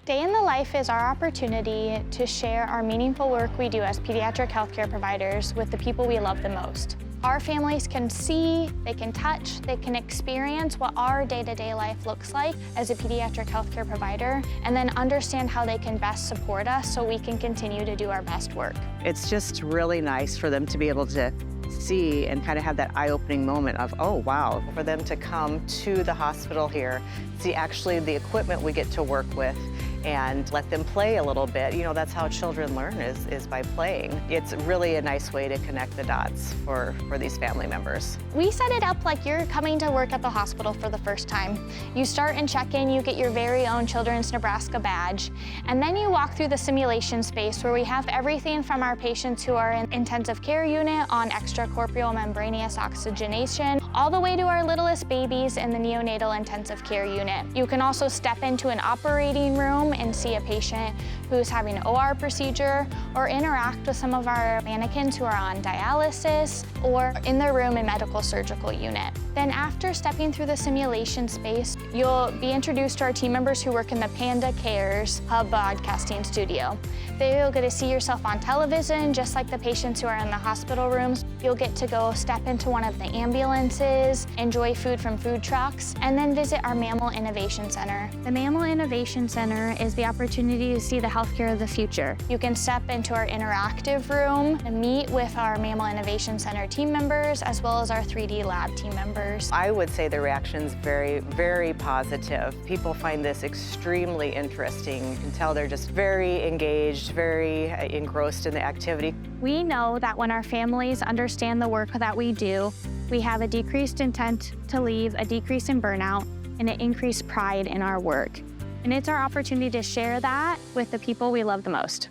Day in the Life is our opportunity to share our meaningful work we do as pediatric healthcare providers with the people we love the most. Our families can see, they can touch, they can experience what our day-to-day life looks like as a pediatric healthcare provider, and then understand how they can best support us so we can continue to do our best work. It's just really nice for them to be able to see and kind of have that eye-opening moment of, oh, wow, for them to come to the hospital here, see actually the equipment we get to work with, and let them play a little bit. You know, that's how children learn is by playing. It's really a nice way to connect the dots for these family members. We set it up like you're coming to work at the hospital for the first time. You start and check in, you get your very own Children's Nebraska badge, and then you walk through the simulation space where we have everything from our patients who are in intensive care unit on extracorporeal membranous oxygenation, all the way to our littlest babies in the neonatal intensive care unit. You can also step into an operating room and see a patient who's having an OR procedure, or interact with some of our mannequins who are on dialysis or in their room in medical surgical unit. Then after stepping through the simulation space, you'll be introduced to our team members who work in the Panda Cares Hub broadcasting studio. There you'll get to see yourself on television, just like the patients who are in the hospital rooms. You'll get to go step into one of the ambulances, enjoy food from food trucks, and then visit our Mammel Innovation Center. The Mammel Innovation Center is the opportunity to see the healthcare of the future. You can step into our interactive room and meet with our Mammal Innovation Center team members, as well as our 3D lab team members. I would say the reaction's very, very positive. People find this extremely interesting. You can tell they're just very engaged, very engrossed in the activity. We know that when our families understand the work that we do, we have a decreased intent to leave, a decrease in burnout, and an increased pride in our work. And it's our opportunity to share that with the people we love the most.